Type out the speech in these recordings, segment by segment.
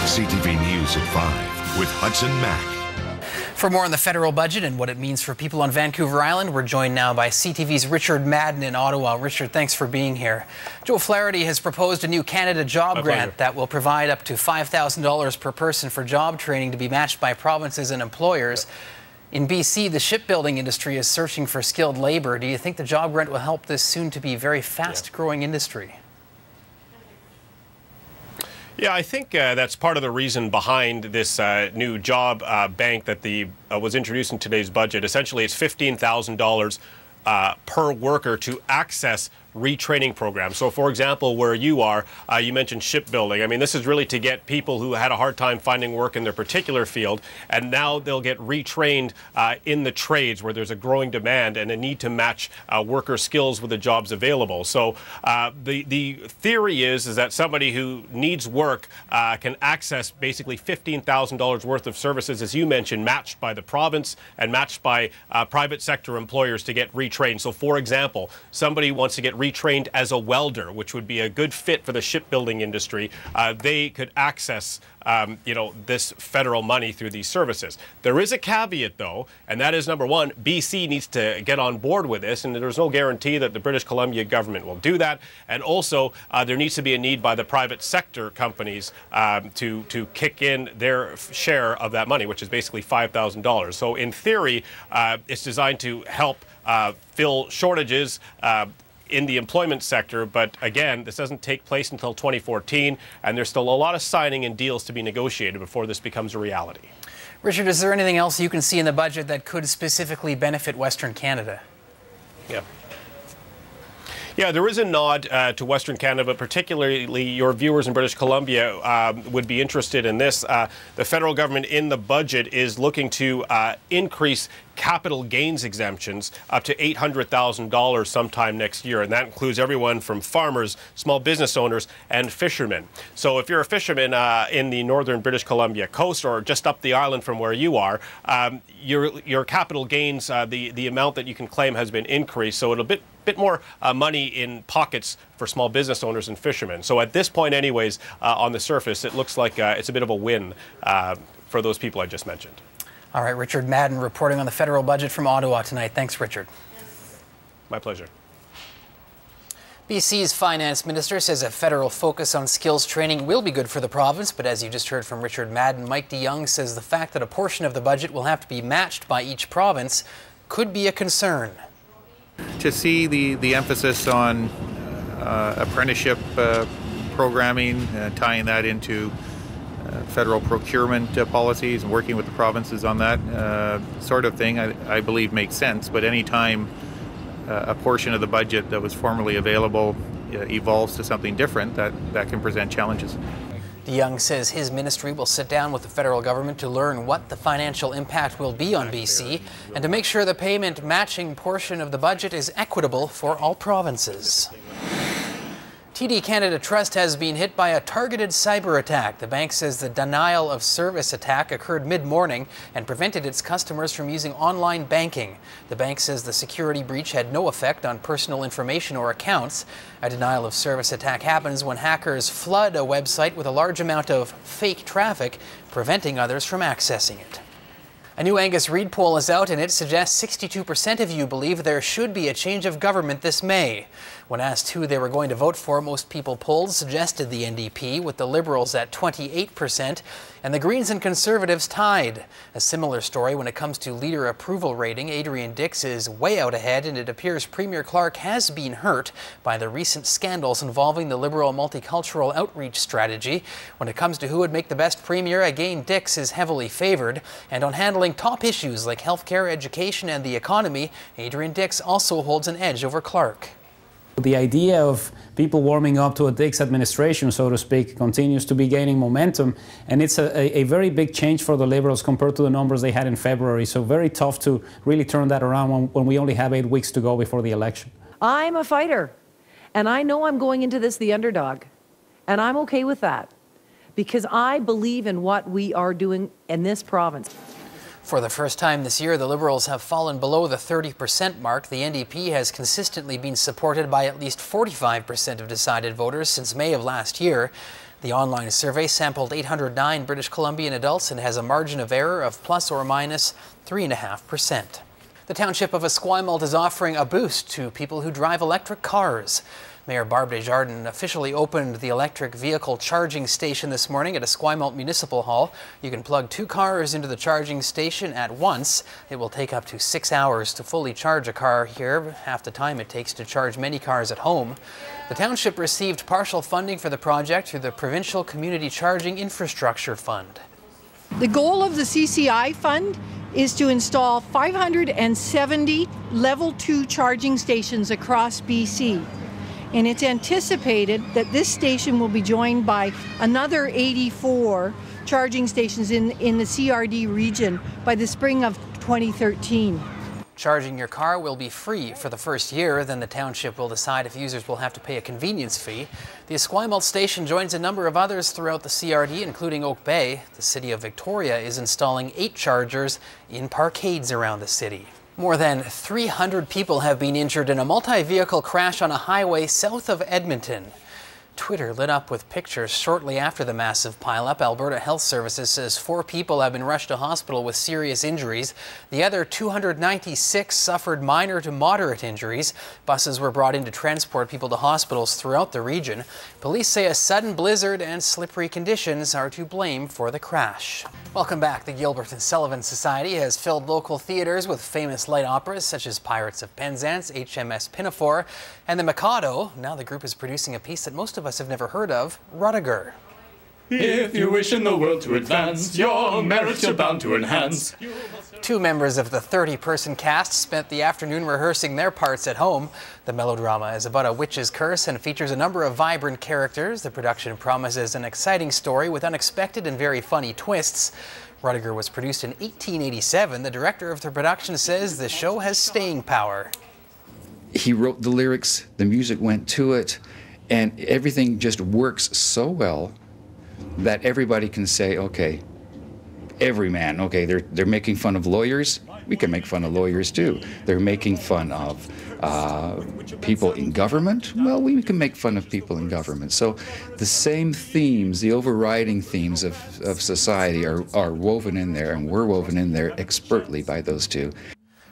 CTV News at 5 with Hudson Mack. For more on the federal budget and what it means for people on Vancouver Island, we're joined now by CTV's Richard Madden in Ottawa. Richard, thanks for being here. Joe Flaherty has proposed a new Canada Job Grant that will provide up to $5,000 per person for job training to be matched by provinces and employers. In BC, the shipbuilding industry is searching for skilled labor. Do you think the job grant will help this soon-to-be very fast-growing industry? Yeah, I think that's part of the reason behind this new job bank that was introduced in today's budget. Essentially, it's $15,000 per worker to access retraining programs. So, for example, where you are, you mentioned shipbuilding. I mean, this is really to get people who had a hard time finding work in their particular field, and now they'll get retrained in the trades where there's a growing demand and a need to match worker skills with the jobs available. So the theory is that somebody who needs work can access basically $15,000 worth of services, as you mentioned, matched by the province and matched by private sector employers to get retrained. So, for example, somebody wants to get retrained as a welder, which would be a good fit for the shipbuilding industry. They could access this federal money through these services. There is a caveat, though, and that is, number one, BC needs to get on board with this, and there's no guarantee that the British Columbia government will do that. And also, there needs to be a need by the private sector companies to kick in their share of that money, which is basically $5,000. So, in theory, it's designed to help fill shortages in the employment sector, but again, this doesn't take place until 2014, and there's still a lot of signing and deals to be negotiated before this becomes a reality. Richard, is there anything else you can see in the budget that could specifically benefit Western Canada? Yeah, there is a nod to Western Canada, but particularly your viewers in British Columbia would be interested in this. The federal government in the budget is looking to increase capital gains exemptions up to $800,000 sometime next year, and that includes everyone from farmers, small business owners, and fishermen. So if you're a fisherman in the northern British Columbia coast or just up the island from where you are, your capital gains, the amount that you can claim has been increased, so it'll bit more money in pockets for small business owners and fishermen. So at this point anyways, on the surface, it looks like it's a bit of a win for those people I just mentioned. All right, Richard Madden reporting on the federal budget from Ottawa tonight. Thanks, Richard. My pleasure. BC's finance minister says a federal focus on skills training will be good for the province, but as you just heard from Richard Madden, Mike DeYoung says the fact that a portion of the budget will have to be matched by each province could be a concern. To see the emphasis on apprenticeship programming, tying that into federal procurement policies and working with the provinces on that sort of thing, I believe makes sense. But any time a portion of the budget that was formerly available evolves to something different, that can present challenges. DeYoung says his ministry will sit down with the federal government to learn what the financial impact will be on BC and to make sure the payment matching portion of the budget is equitable for all provinces. TD Canada Trust has been hit by a targeted cyber attack. The bank says the denial of service attack occurred mid-morning and prevented its customers from using online banking. The bank says the security breach had no effect on personal information or accounts. A denial of service attack happens when hackers flood a website with a large amount of fake traffic, preventing others from accessing it. A new Angus Reid poll is out, and it suggests 62% of you believe there should be a change of government this May. When asked who they were going to vote for, most people polled suggested the NDP, with the Liberals at 28% and the Greens and Conservatives tied. A similar story when it comes to leader approval rating. Adrian Dix is way out ahead, and it appears Premier Clark has been hurt by the recent scandals involving the Liberal multicultural outreach strategy. When it comes to who would make the best Premier, again Dix is heavily favoured. And on handling top issues like healthcare, education and the economy, Adrian Dix also holds an edge over Clark. The idea of people warming up to a Dix administration, so to speak, continues to be gaining momentum, and it's a very big change for the Liberals compared to the numbers they had in February, so very tough to really turn that around when we only have 8 weeks to go before the election. I'm a fighter, and I know I'm going into this the underdog, and I'm okay with that, because I believe in what we are doing in this province. For the first time this year, the Liberals have fallen below the 30% mark. The NDP has consistently been supported by at least 45% of decided voters since May of last year. The online survey sampled 809 British Columbian adults and has a margin of error of plus or minus 3.5%. The township of Esquimalt is offering a boost to people who drive electric cars. Mayor Barb Desjardins officially opened the electric vehicle charging station this morning at Esquimalt Municipal Hall. You can plug 2 cars into the charging station at once. It will take up to 6 hours to fully charge a car here, half the time it takes to charge many cars at home. The township received partial funding for the project through the Provincial Community Charging Infrastructure Fund. The goal of the CCI fund is to install 570 level 2 charging stations across BC. And it's anticipated that this station will be joined by another 84 charging stations in the CRD region by the spring of 2013. Charging your car will be free for the first year, then the township will decide if users will have to pay a convenience fee. The Esquimalt station joins a number of others throughout the CRD, including Oak Bay. The city of Victoria is installing 8 chargers in parkades around the city. More than 300 people have been injured in a multi-vehicle crash on a highway south of Edmonton. Twitter lit up with pictures shortly after the massive pileup. Alberta Health Services says 4 people have been rushed to hospital with serious injuries. The other 296 suffered minor to moderate injuries. Buses were brought in to transport people to hospitals throughout the region. Police say a sudden blizzard and slippery conditions are to blame for the crash. Welcome back. The Gilbert and Sullivan Society has filled local theaters with famous light operas such as Pirates of Penzance, HMS Pinafore, and The Mikado. Now the group is producing a piece that most of us have never heard of, Rudiger. If you wish in the world to advance, your merits you're bound to enhance. 2 members of the 30-person cast spent the afternoon rehearsing their parts at home. The melodrama is about a witch's curse and features a number of vibrant characters. The production promises an exciting story with unexpected and very funny twists. Rudiger was produced in 1887. The director of the production says the show has staying power. He wrote the lyrics, the music went to it, and everything just works so well that everybody can say, okay, every man, okay, they're making fun of lawyers, we can make fun of lawyers too. They're making fun of people in government, well, we can make fun of people in government. So the same themes, the overriding themes of society are woven in there, and we're woven in there expertly by those 2.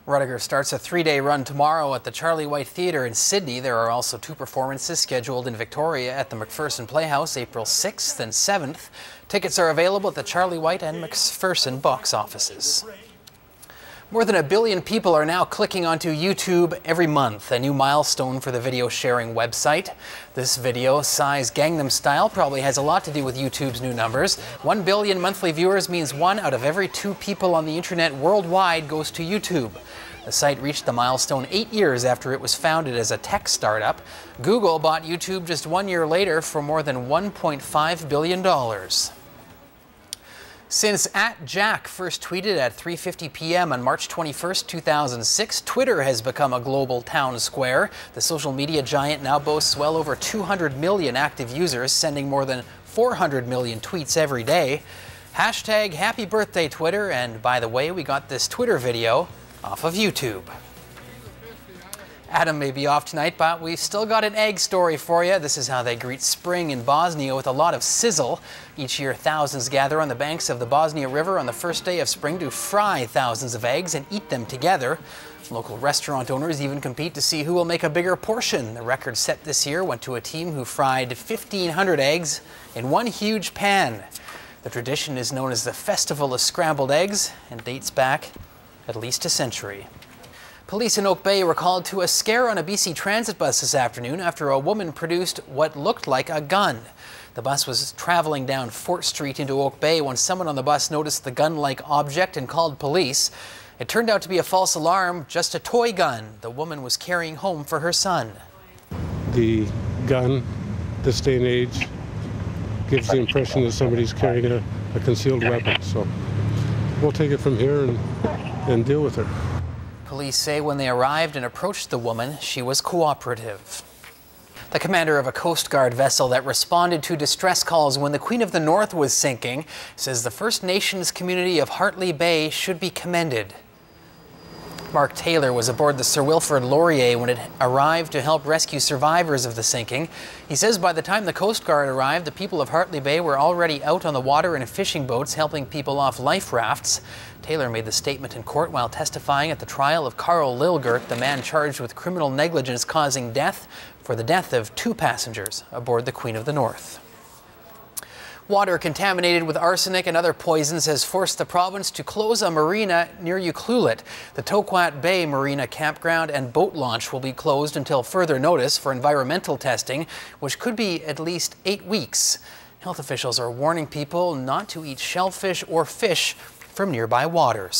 Rudiger starts a 3-day run tomorrow at the Charlie White Theatre in Sydney. There are also 2 performances scheduled in Victoria at the McPherson Playhouse, April 6th and 7th. Tickets are available at the Charlie White and McPherson box offices. More than 1 billion people are now clicking onto YouTube every month, a new milestone for the video sharing website. This video, Psy's Gangnam Style, probably has a lot to do with YouTube's new numbers. 1 billion monthly viewers means 1 out of every 2 people on the internet worldwide goes to YouTube. The site reached the milestone 8 years after it was founded as a tech startup. Google bought YouTube just 1 year later for more than $1.5 billion. Since @Jack first tweeted at 3:50 p.m. on March 21st, 2006, Twitter has become a global town square. The social media giant now boasts well over 200 million active users, sending more than 400 million tweets every day. Hashtag happy birthday, Twitter. And by the way, we got this Twitter video off of YouTube. Adam may be off tonight, but we've still got an egg story for you. This is how they greet spring in Bosnia with a lot of sizzle. Each year, thousands gather on the banks of the Bosnia River on the first day of spring to fry thousands of eggs and eat them together. Local restaurant owners even compete to see who will make a bigger portion. The record set this year went to a team who fried 1,500 eggs in one huge pan. The tradition is known as the Festival of Scrambled Eggs and dates back at least a century. Police in Oak Bay were called to a scare on a BC Transit bus this afternoon after a woman produced what looked like a gun. The bus was traveling down Fort Street into Oak Bay when someone on the bus noticed the gun-like object and called police. It turned out to be a false alarm, just a toy gun the woman was carrying home for her son. The gun, this day and age, gives the impression that somebody's carrying a concealed weapon. So we'll take it from here and deal with her. Police say when they arrived and approached the woman, she was cooperative. The commander of a Coast Guard vessel that responded to distress calls when the Queen of the North was sinking says the First Nations community of Hartley Bay should be commended. Mark Taylor was aboard the Sir Wilfrid Laurier when it arrived to help rescue survivors of the sinking. He says by the time the Coast Guard arrived, the people of Hartley Bay were already out on the water in fishing boats helping people off life rafts. Taylor made the statement in court while testifying at the trial of Carl Lilgert, the man charged with criminal negligence causing death for the death of 2 passengers aboard the Queen of the North. Water contaminated with arsenic and other poisons has forced the province to close a marina near Ucluelet. The Toquat Bay Marina campground and boat launch will be closed until further notice for environmental testing, which could be at least 8 weeks. Health officials are warning people not to eat shellfish or fish from nearby waters.